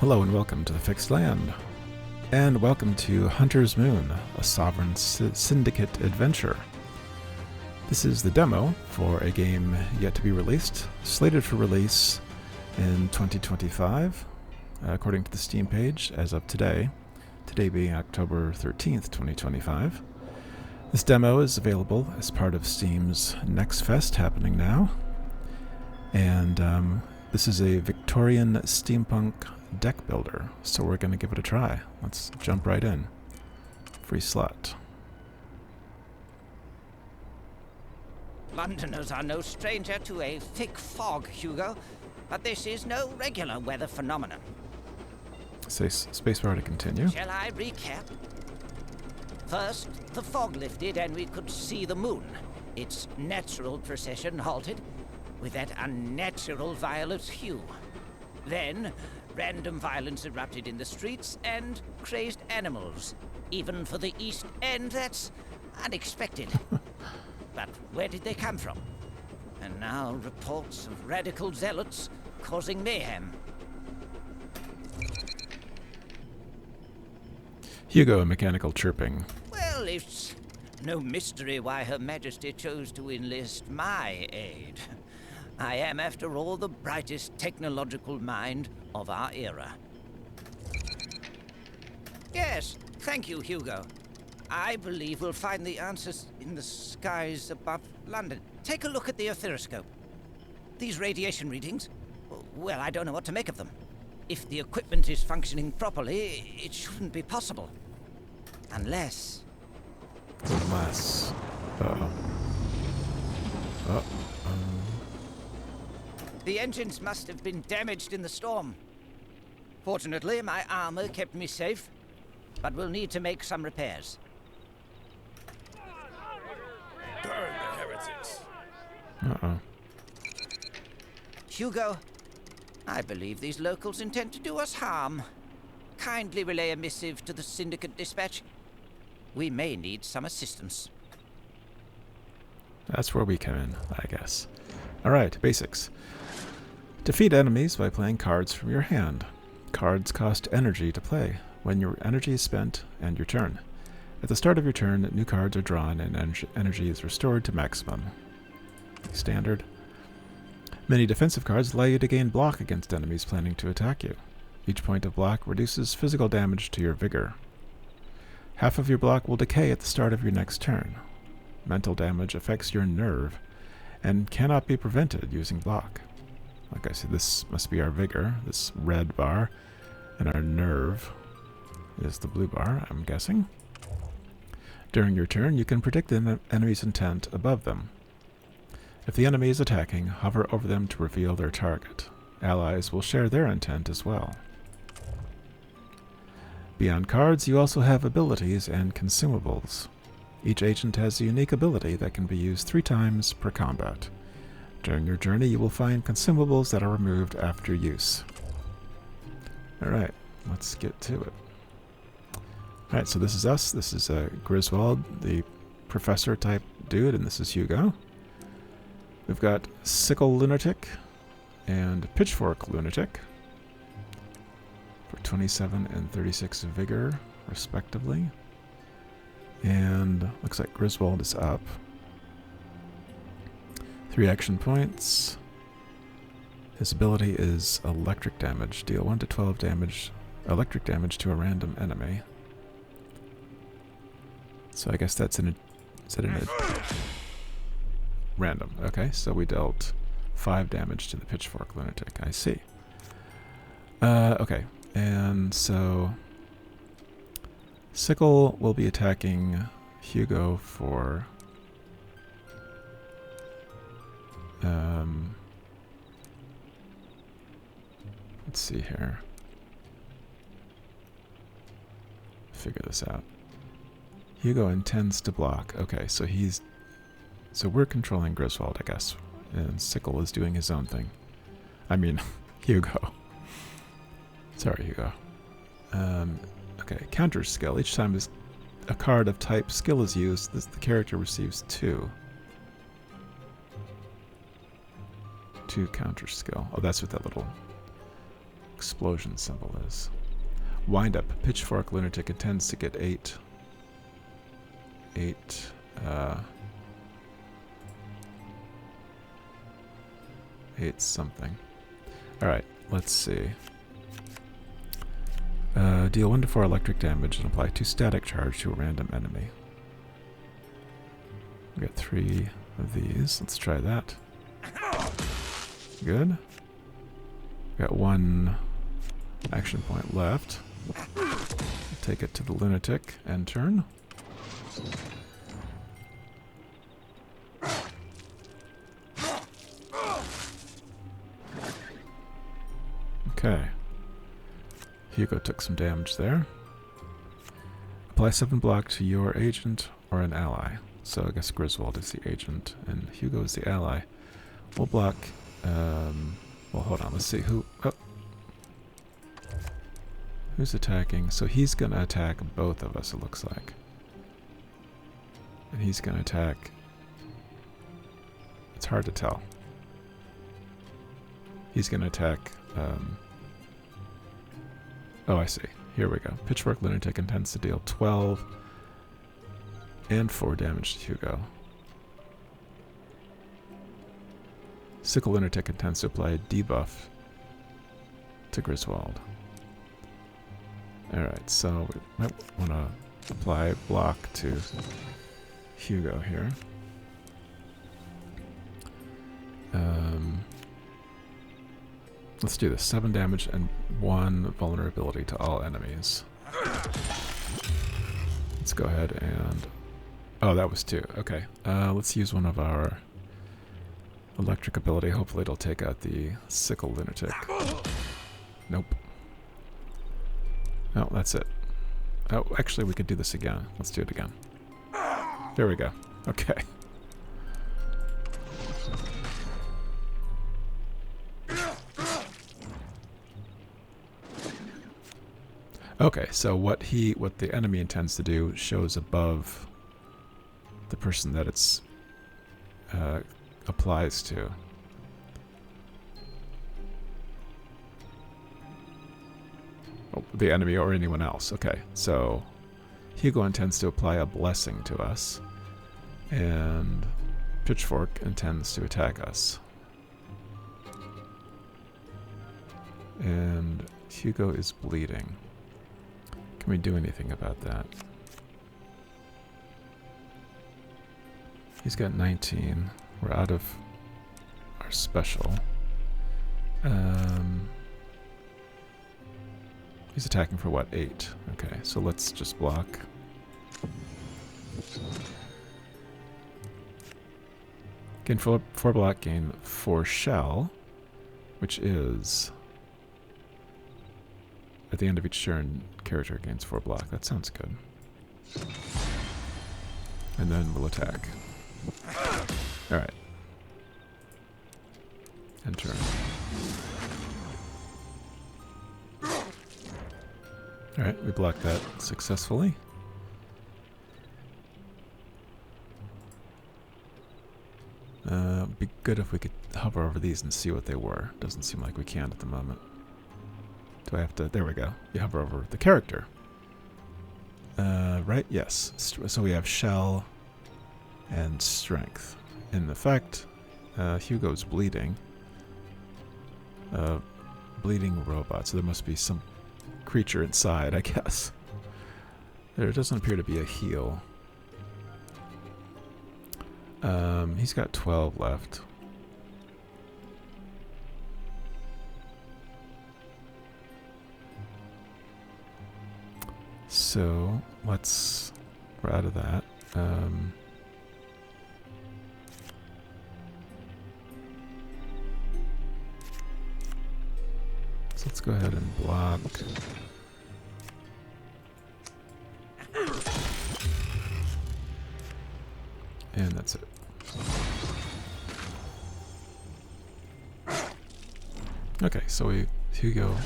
Hello and welcome to the Fixed Land. And welcome to Hunter's Moon, a Sovereign Syndicate adventure. This is the demo for a game yet to be released, slated for release in 2025, according to the Steam page as of today being October 13th, 2025. This demo is available as part of Steam's Next Fest happening now, and this is a Victorian steampunk deck builder, so we're going to give it a try. Let's jump right in. Free slot. Londoners are no stranger to a thick fog, Hugo, but this is no regular weather phenomenon. Say spacebar to continue. Shall I recap? First, the fog lifted and we could see the moon. Its natural procession halted with that unnatural violet hue. Then, random violence erupted in the streets and crazed animals. Even for the East End, that's unexpected. But where did they come from? And now reports of radical zealots causing mayhem. Hugo, mechanical chirping. Well, it's no mystery why Her Majesty chose to enlist my aid. I am, after all, the brightest technological mind of our era. Yes, thank you, Hugo. I believe we'll find the answers in the skies above London. Take a look at the oscilloscope. These radiation readings, well, I don't know what to make of them. If the equipment is functioning properly, it shouldn't be possible. Unless... Uh-oh. The engines must have been damaged in the storm. Fortunately, my armor kept me safe, but we'll need to make some repairs. Burn the heretics. Uh-oh. Hugo, I believe these locals intend to do us harm. Kindly relay a missive to the Syndicate Dispatch. We may need some assistance. That's where we come in, I guess. Alright, basics. Defeat enemies by playing cards from your hand. Cards cost energy to play when your energy is spent and your turn. At the start of your turn, new cards are drawn and energy is restored to maximum. Standard. Many defensive cards allow you to gain block against enemies planning to attack you. Each point of block reduces physical damage to your vigor. Half of your block will decay at the start of your next turn. Mental damage affects your nerve and cannot be prevented using block. Like I said, this must be our vigor, this red bar, and our nerve is the blue bar, I'm guessing. During your turn, you can predict the enemy's intent above them. If the enemy is attacking, hover over them to reveal their target. Allies will share their intent as well. Beyond cards, you also have abilities and consumables. Each agent has a unique ability that can be used 3 times per combat. During your journey, you will find consumables that are removed after use. Alright, let's get to it. Alright, so this is us. This is Griswold, the professor-type dude, and this is Hugo. We've got Sickle Lunatic and Pitchfork Lunatic for 27 and 36 vigor, respectively. And looks like Griswold is up. 3 action points. His ability is electric damage. Deal 1 to 12 damage, electric damage to a random enemy. So I guess that's in a random. Okay, so we dealt 5 damage to the Pitchfork Lunatic. I see. Okay, and so Sickle will be attacking Hugo for let's see here. Figure this out. Hugo intends to block. Okay, so we're controlling Griswold, I guess, and Sickle is doing his own thing. I mean, Hugo. Sorry, Hugo. Okay, counter skill. Each time a card of type skill is used, the character receives 2. 2 counter skill. Oh, that's what that little explosion symbol is. Wind up. Pitchfork lunatic intends to get 8 something. Alright, let's see. Deal 1 to 4 electric damage and apply 2 static charge to a random enemy. We got 3 of these. Let's try that. Good. We got 1 action point left. Take it to the lunatic and turn. Okay. Hugo took some damage there. Apply 7 block to your agent or an ally. So I guess Griswold is the agent and Hugo is the ally. We'll block. Well, hold on. Let's see who. Oh. Who's attacking? So he's gonna attack both of us. It looks like. And he's gonna attack. It's hard to tell. He's gonna attack. Oh, I see. Here we go. Pitchfork Lunatic intends to deal 12 and 4 damage to Hugo. Sickle Lunatic intends to apply a debuff to Griswold. Alright, so we might want to apply block to Hugo here. Let's do this. 7 damage and 1 vulnerability to all enemies. Let's go ahead and... Oh, that was 2. Okay. Let's use one of our electric ability. Hopefully it'll take out the Sickle Lunatic. Nope. Oh, that's it. Oh, actually we could do this again. Let's do it again. There we go. Okay. Okay, so what the enemy intends to do shows above the person that it's applies to. Oh, the enemy or anyone else. Okay, so Hugo intends to apply a blessing to us, and Pitchfork intends to attack us. And Hugo is bleeding. Can we do anything about that? He's got 19. We're out of our special. He's attacking for what? 8. Okay, so let's just block. Gain 4 block, gain 4 shell, which is... At the end of each turn, character gains 4 block. That sounds good. And then we'll attack. Alright. And turn. Alright, we blocked that successfully. Be good if we could hover over these and see what they were. Doesn't seem like we can at the moment. Do I have to? There we go. You hover over the character. Right? Yes. So we have shell and strength. In effect, Hugo's bleeding. Bleeding robot. So there must be some creature inside, I guess. There doesn't appear to be a heal. He's got 12 left. So we're out of that. So let's go ahead and block. And that's it. Okay, so Hugo.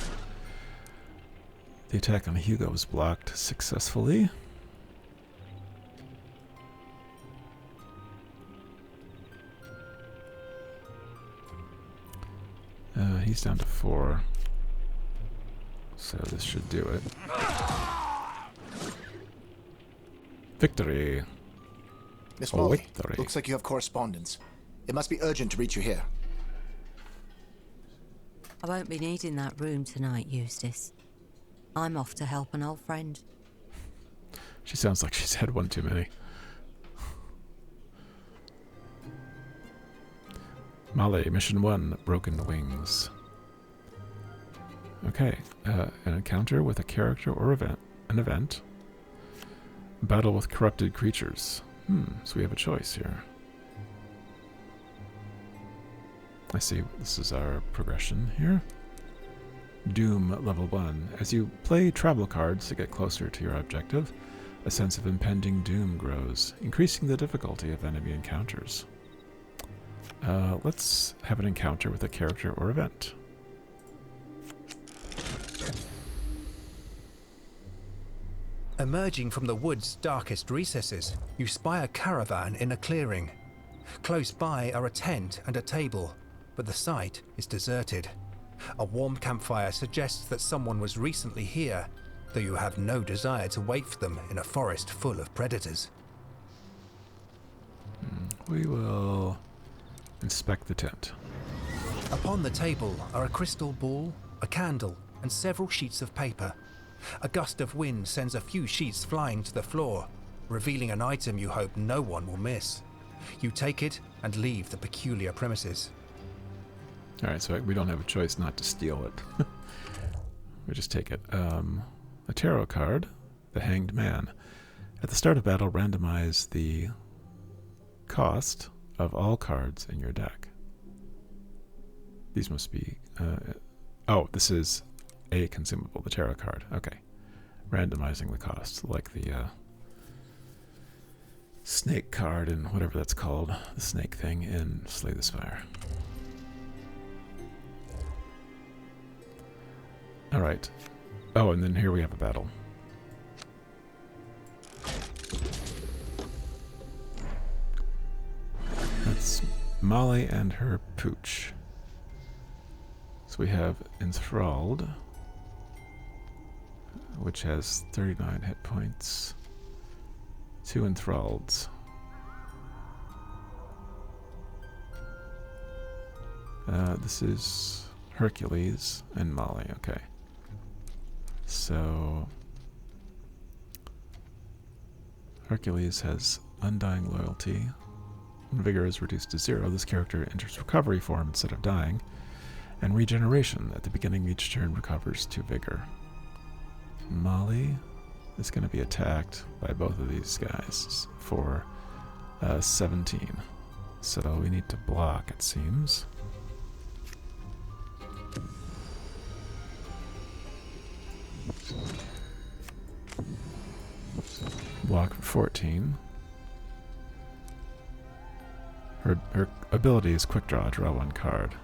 The attack on Hugo was blocked successfully. He's down to 4. So this should do it. Victory. Miss Oh, Molly, victory. looks like you have correspondence. It must be urgent to reach you here. I won't be needing that room tonight, Eustace. I'm off to help an old friend. She sounds like she's had one too many. Molly, Mission 1, Broken Wings. Okay, an encounter with a character or an event. Battle with corrupted creatures. So we have a choice here. I see, this is our progression here. Doom level 1. As you play travel cards to get closer to your objective, a sense of impending doom grows, increasing the difficulty of enemy encounters. Let's have an encounter with a character or event. Emerging from the wood's darkest recesses, you spy a caravan in a clearing. Close by are a tent and a table, but the site is deserted. A warm campfire suggests that someone was recently here, though you have no desire to wait for them in a forest full of predators. We will inspect the tent. Upon the table are a crystal ball, a candle, and several sheets of paper. A gust of wind sends a few sheets flying to the floor, revealing an item you hope no one will miss. You take it and leave the peculiar premises. Alright, so we don't have a choice not to steal it. We just take it. A tarot card, the Hanged Man. At the start of battle, randomize the cost of all cards in your deck. These must be... oh, this is a consumable, the tarot card. Okay. Randomizing the cost, like the snake card and whatever that's called, the snake thing in Slay the Spire. Alright. Oh, and then here we have a battle. That's Molly and her pooch. So we have Enthralled, which has 39 hit points. 2 Enthralleds. This is Hercules and Molly, okay. So Hercules has Undying Loyalty. When vigor is reduced to 0, this character enters recovery form instead of dying, and regeneration at the beginning of each turn recovers 2 vigor. Molly is going to be attacked by both of these guys for 17. So we need to block, it seems. Block for 14. Her ability is Quick Draw, draw 1 card.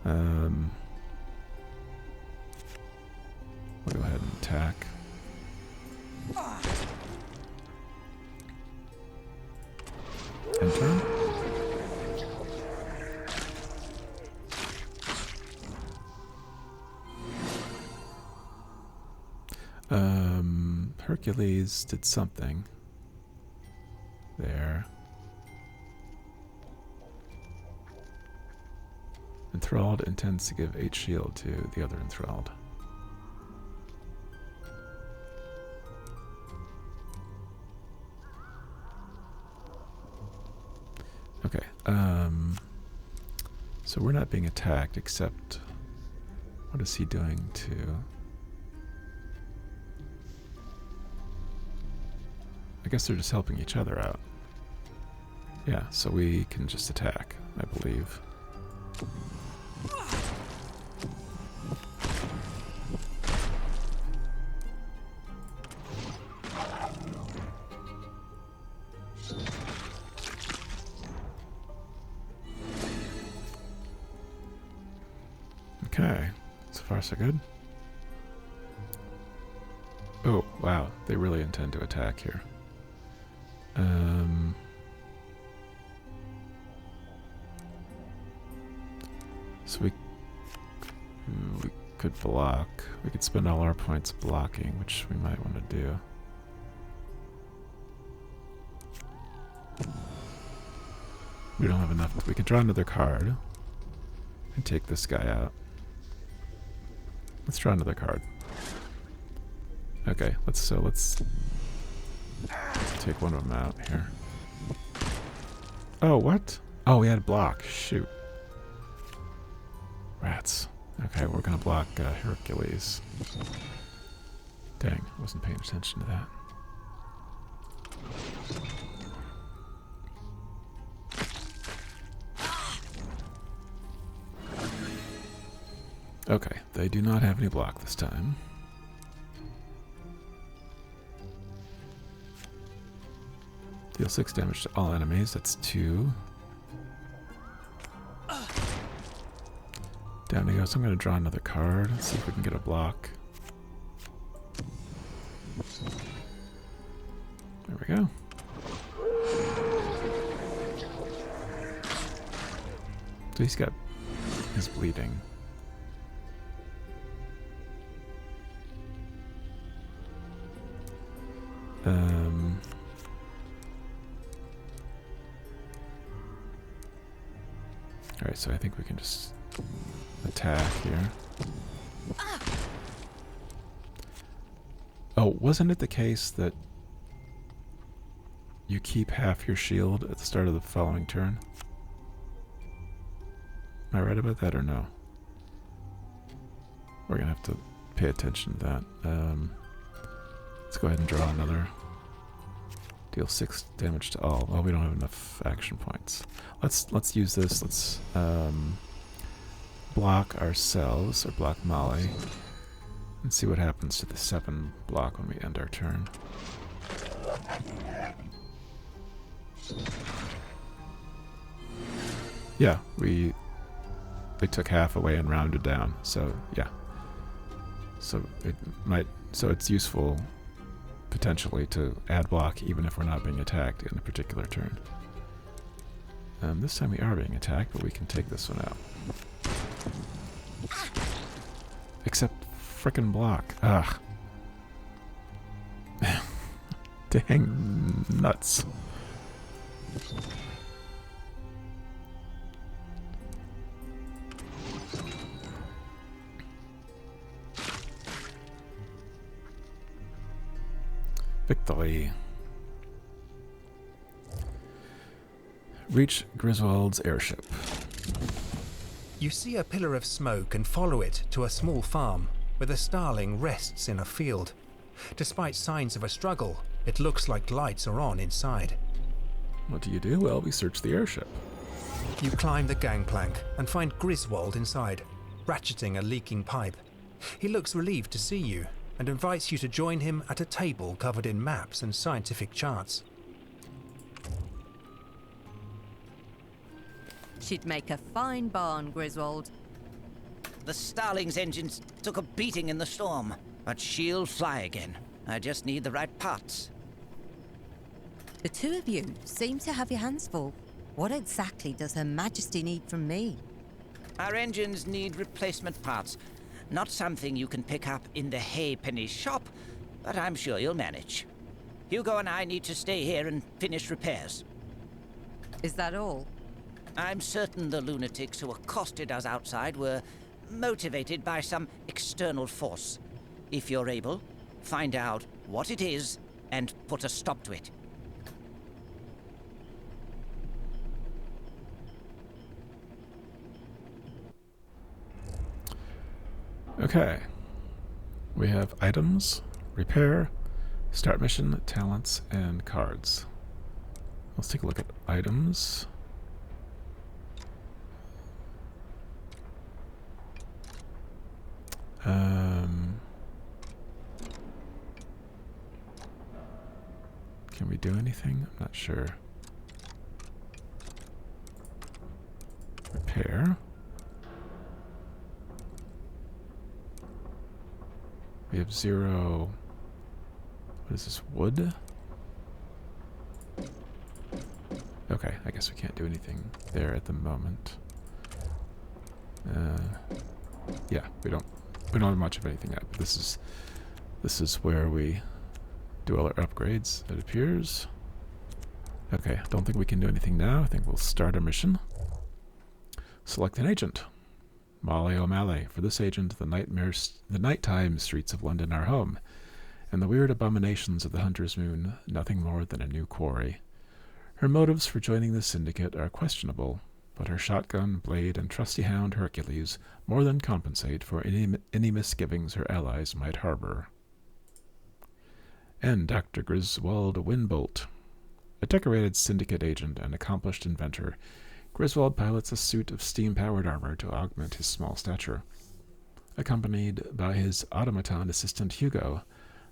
We'll go ahead and attack. End turn. Hercules did something there. Enthralled intends to give 8 shield to the other Enthralled. Okay, so we're not being attacked, except what is he doing to... I guess they're just helping each other out. Yeah, so we can just attack, I believe. Okay, so far so good. Oh, wow, they really intend to attack here. So we could block. We could spend all our points blocking, which we might want to do. We don't have enough. We could draw another card and take this guy out. Let's draw another card. Okay, let's take one of them out here. Oh, what? Oh, we had a block. Shoot. Rats. Okay, we're gonna block Hercules. Dang, I wasn't paying attention to that. Okay, they do not have any block this time. Deal 6 damage to all enemies, that's 2. Down he goes. I'm going to draw another card. Let's see if we can get a block. There we go. So he's got his bleeding. Alright, so I think we can just attack here. Oh, wasn't it the case that you keep half your shield at the start of the following turn? Am I right about that or no? We're gonna have to pay attention to that. Let's go ahead and draw another. Deal 6 damage to all. Well, we don't have enough action points. Let's use this. Let's block ourselves, or block Molly, and see what happens to the 7 block when we end our turn. Yeah, they took half away and rounded down. So yeah, so it's useful potentially to add block even if we're not being attacked in a particular turn. This time we are being attacked, but we can take this one out. Except frickin' block. Ugh. Dang nuts. Victory. Reach Griswold's airship. You see a pillar of smoke and follow it to a small farm where the starling rests in a field. Despite signs of a struggle, it looks like lights are on inside. What do you do? Well, we search the airship. You climb the gangplank and find Griswold inside, ratcheting a leaking pipe. He looks relieved to see you and invites you to join him at a table covered in maps and scientific charts. She'd make a fine barn, Griswold. The Starling's engines took a beating in the storm, but she'll fly again. I just need the right parts. The two of you seem to have your hands full. What exactly does Her Majesty need from me? Our engines need replacement parts. Not something you can pick up in the Haypenny shop, but I'm sure you'll manage. Hugo and I need to stay here and finish repairs. Is that all? I'm certain the lunatics who accosted us outside were motivated by some external force. If you're able, find out what it is and put a stop to it. Okay. We have items, repair, start mission, talents, and cards. Let's take a look at items. Can we do anything? I'm not sure. Repair. We have 0. What is this? Wood? Okay, I guess we can't do anything there at the moment. Yeah, we don't We don't have much of anything yet. This is where we do all our upgrades, it appears. Okay, don't think we can do anything now. I think we'll start our mission. Select an agent. Molly O'Malley. For this agent, the nighttime streets of London are home, and the weird abominations of the Hunter's Moon nothing more than a new quarry. Her motives for joining the syndicate are questionable, but her shotgun, blade, and trusty hound Hercules more than compensate for any misgivings her allies might harbor. And Dr. Griswold Winbolt. A decorated syndicate agent and accomplished inventor, Griswold pilots a suit of steam-powered armor to augment his small stature. Accompanied by his automaton assistant Hugo,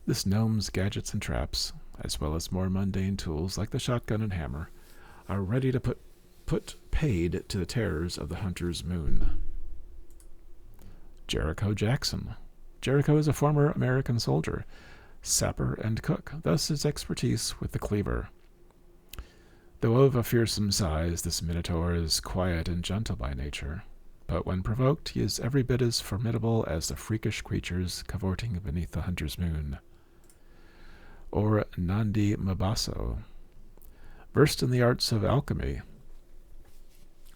this gnome's gadgets and traps, as well as more mundane tools like the shotgun and hammer, are ready to put paid to the terrors of the Hunter's Moon. Jericho Jackson. Jericho is a former American soldier, sapper and cook, thus his expertise with the cleaver. Though of a fearsome size, this minotaur is quiet and gentle by nature, but when provoked, he is every bit as formidable as the freakish creatures cavorting beneath the Hunter's Moon. Or Nandi Mabasso. Versed in the arts of alchemy,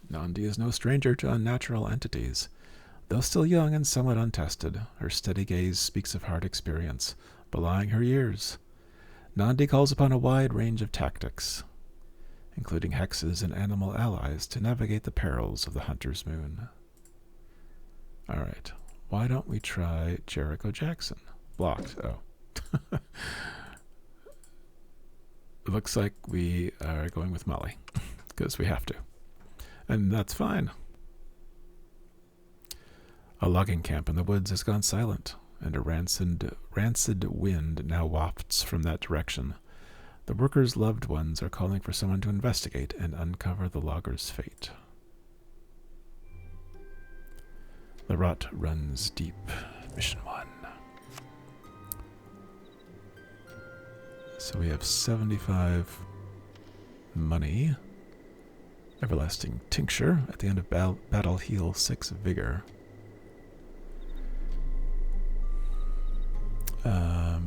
Nandi is no stranger to unnatural entities. Though still young and somewhat untested, her steady gaze speaks of hard experience, belying her years. Nandi calls upon a wide range of tactics, including hexes and animal allies, to navigate the perils of the Hunter's Moon. Alright, why don't we try Jericho Jackson? Blocked, oh. It looks like we are going with Molly, because we have to. And that's fine. A logging camp in the woods has gone silent, and a rancid wind now wafts from that direction. The workers' loved ones are calling for someone to investigate and uncover the logger's fate. The rot runs deep. Mission 1. So we have 75 money. Everlasting tincture. At the end of battle, heal 6 vigor.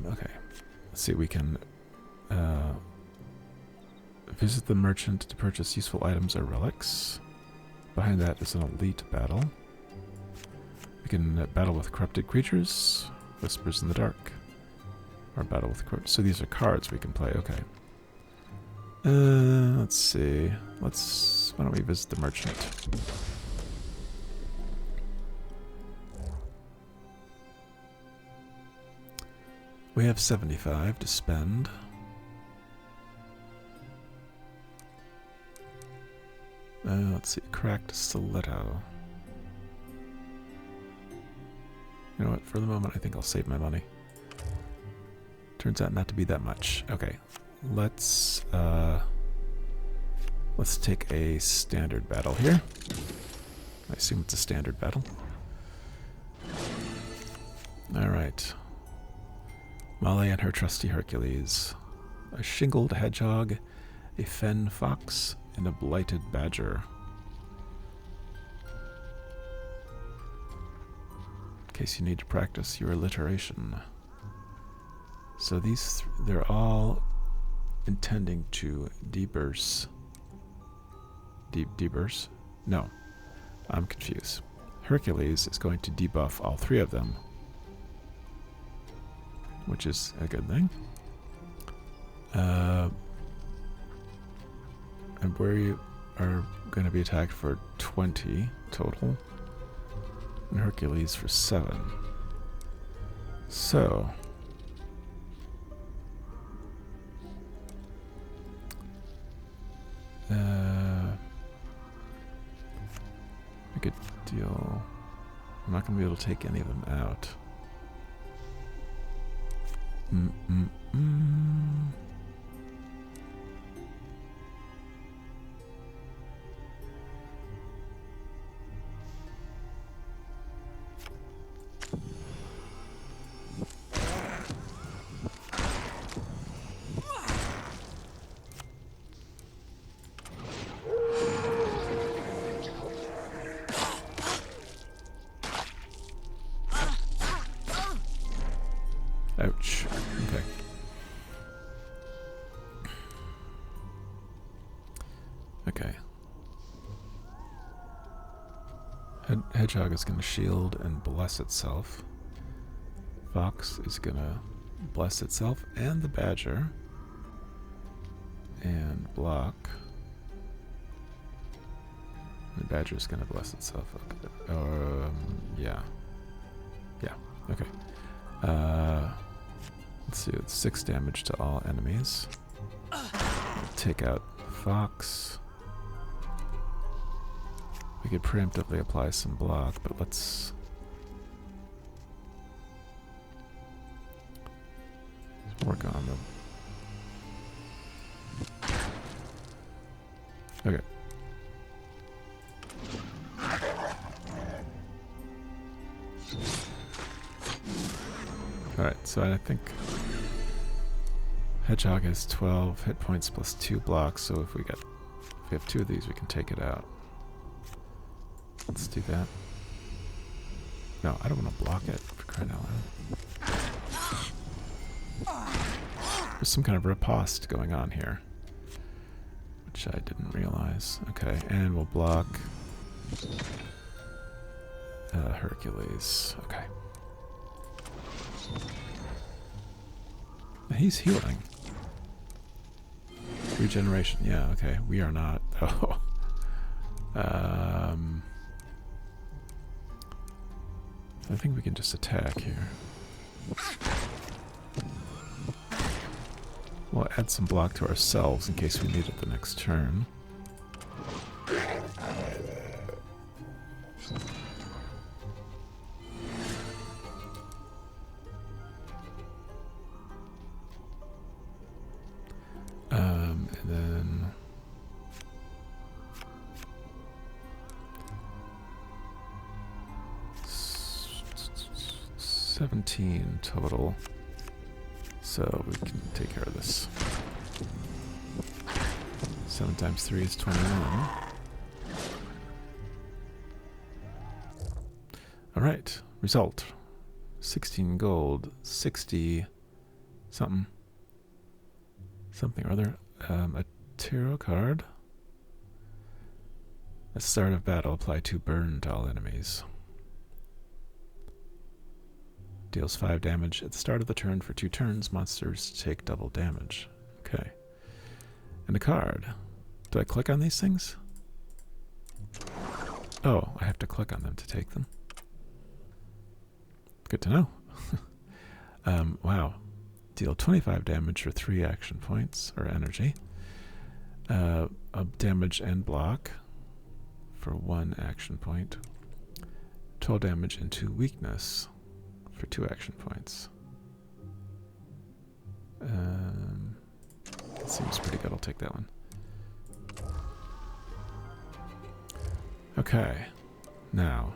Okay. Let's see, we can visit the merchant to purchase useful items or relics. Behind that is an elite battle. We can battle with corrupted creatures, whispers in the dark, or battle with corrupted. So these are cards we can play. Okay. Let's see. Why don't we visit the merchant? We have 75 to spend. Let's see, cracked stiletto. You know what, for the moment I think I'll save my money. Turns out not to be that much. Okay, let's take a standard battle here. I assume it's a standard battle. Alright. Molly and her trusty Hercules. A shingled hedgehog, a fen fox, and a blighted badger. In case you need to practice your alliteration. So they're all intending to deburse. Deburse? No, I'm confused. Hercules is going to debuff all 3 of them, which is a good thing. And we are going to be attacked for 20 total, and Hercules for 7. So, a good deal. I'm not going to be able to take any of them out. Ouch. Okay. Okay. Hedgehog is going to shield and bless itself. Fox is going to bless itself and the badger. And block. The badger is going to bless itself. Okay. Yeah. Yeah. Okay. Let's see. It's 6 damage to all enemies. Take out Fox. We could preemptively apply some block, but let's work on them. Okay. Alright, so I think Hedgehog has 12 hit points plus 2 blocks, so if we have 2 of these, we can take it out. Let's do that. No, I don't want to block it, for crying out loud. There's some kind of riposte going on here, which I didn't realize. Okay, and we'll block Hercules. Okay. He's healing. Regeneration, yeah, okay. We are not, though. I think we can just attack here. We'll add some block to ourselves in case we need it the next turn. And then 17 total, so we can take care of this. 7 times 3 is 21. Alright, result. 16 gold, 60 something. Something or other. A tarot card. At the start of battle, apply 2 burn to all enemies. Deals 5 damage. At the start of the turn for 2 turns, monsters take double damage. Okay. And a card. Do I click on these things? Oh, I have to click on them to take them. Good to know. Wow. Deal 25 damage for 3 action points, or energy. Damage and block for 1 action point. 12 damage and 2 weakness for 2 action points. That seems pretty good. I'll take that one. Okay. Now,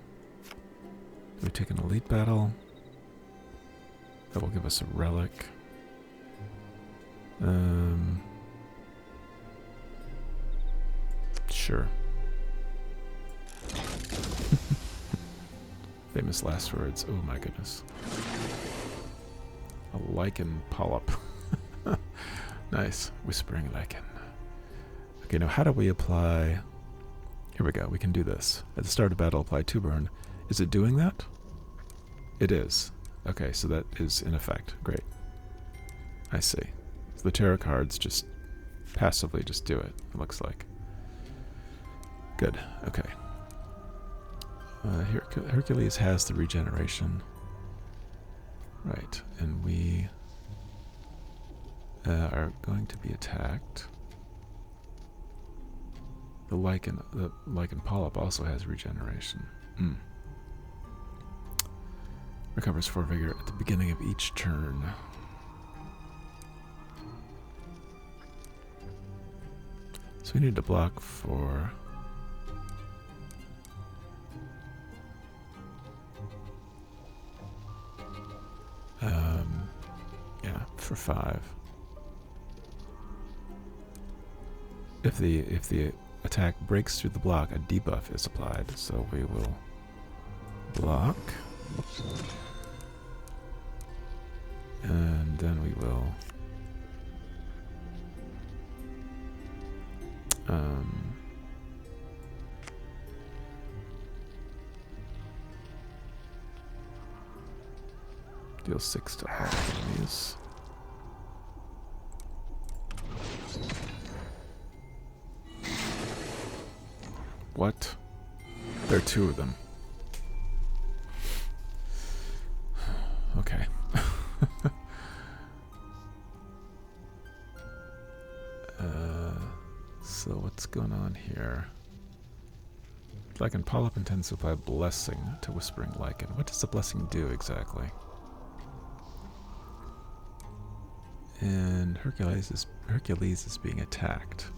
we take an elite battle. That will give us a relic. Sure. Famous last words. Oh my goodness. A lichen polyp. Nice. Whispering lichen. Okay, now how do we apply... Here we go. We can do this. At the start of battle, apply 2 burn. Is it doing that? It is. Okay, so that is in effect. Great. I see. So the tarot cards just passively just do it, it looks like. Good. Okay. Hercules has the regeneration. Right, and we are going to be attacked. The lichen polyp also has regeneration. Recovers 4 vigor at the beginning of each turn. So we need to block for... yeah, for 5. If the attack breaks through the block, a debuff is applied. So we will block. And then we will deal 6 to all enemies. What? There are 2 of them. Okay. So what's going on here? Like in Polyp intends to apply blessing to Whispering Lichen. What does the blessing do exactly? And Hercules is being attacked.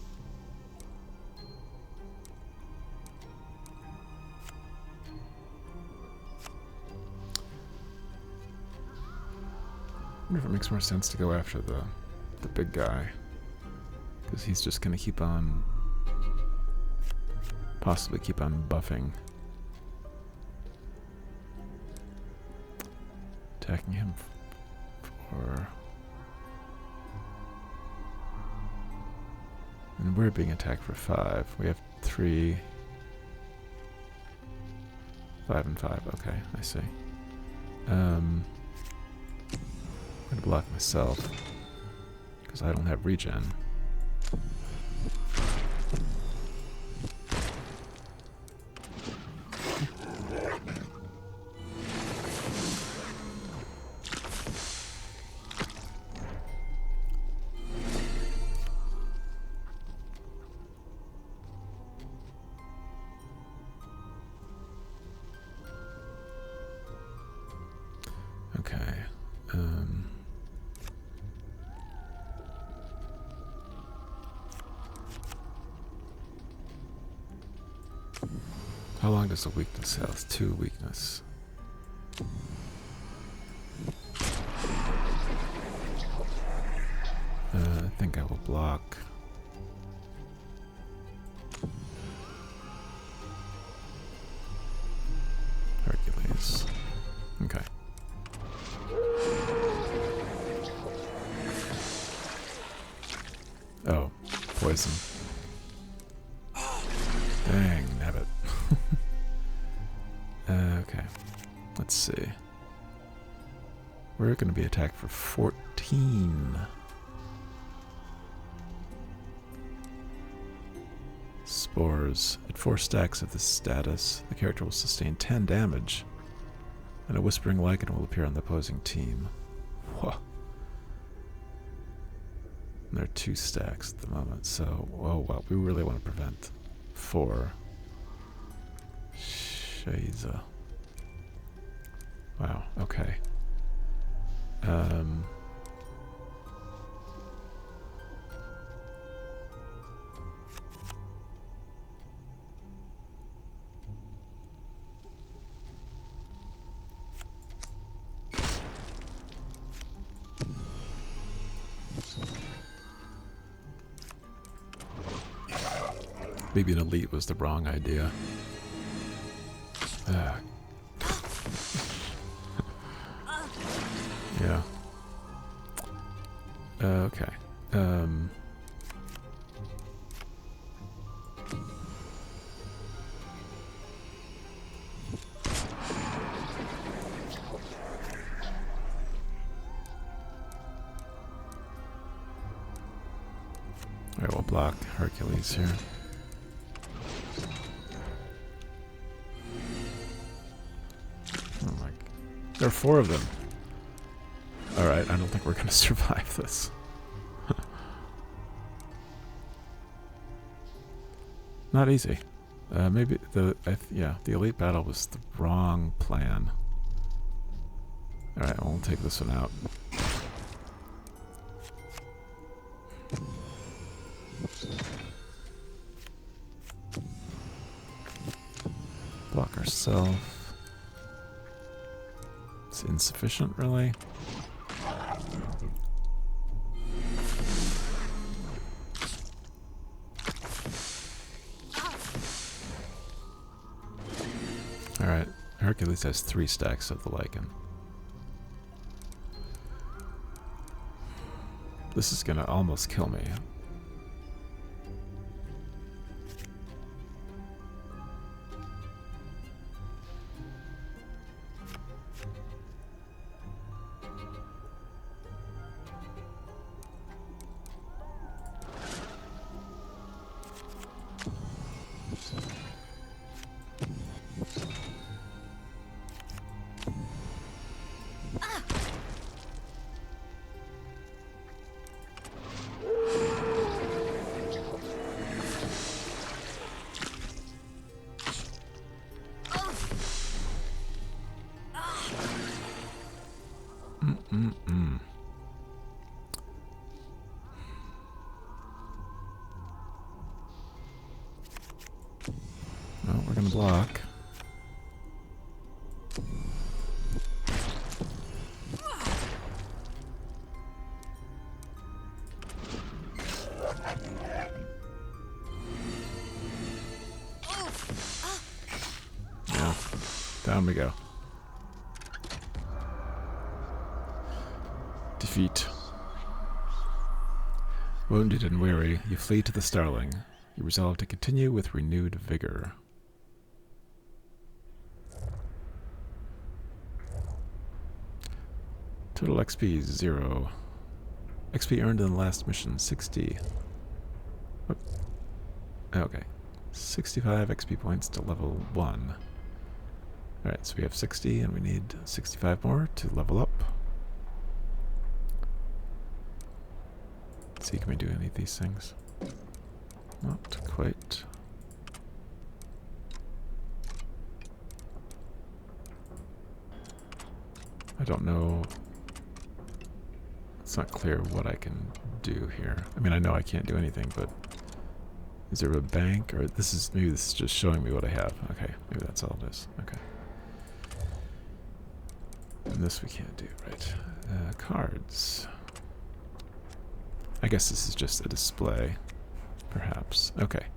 I wonder if it makes more sense to go after the big guy, because he's just going to keep on, possibly keep on buffing. Attacking him for... And we're being attacked for 5. We have 3, 5 and 5. Okay, I see. I'm gonna block myself because I don't have regen. Okay. How long does the weakness have? 2 weakness. I think I will block. Hercules. Okay. Oh, poison. Dang, nabbit. Okay, let's see. We're going to be attacked for 14. Spores. At 4 stacks of this status, the character will sustain 10 damage, and a Whispering Lichen will appear on the opposing team. Whoa. And there are 2 stacks at the moment, so, oh well, we really want to prevent 4. Shiza. Wow, okay. Maybe an elite was the wrong idea. Yeah. Okay. Alright, we'll block Hercules here. Oh my... There are 4 of them. Alright, I don't think we're gonna survive this. Not easy. Maybe the elite battle was the wrong plan. Alright, we'll take this one out. Block ourselves. It's insufficient, really. Alright, Hercules has 3 stacks of the lichen. This is gonna almost kill me. Well, we're gonna block. Yeah, down we go. Defeat. Wounded and weary, you flee to the Starling. You resolve to continue with renewed vigor. Total XP is 0. XP earned in the last mission, 60. Oh. Okay. 65 XP points to level 1. Alright, so we have 60 and we need 65 more to level up. Let's see, can we do any of these things? Not quite. I don't know. It's not clear what I can do here. I mean, I know I can't do anything, but is there a bank? Or this is, maybe this is just showing me what I have. Okay, maybe that's all it is. Okay. And this we can't do, right? Cards. I guess this is just a display, perhaps. Okay.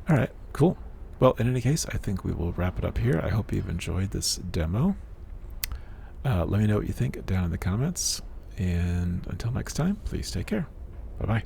Alright, cool. Well, in any case, I think we will wrap it up here. I hope you've enjoyed this demo. Let me know what you think down in the comments. And until next time, please take care. Bye-bye.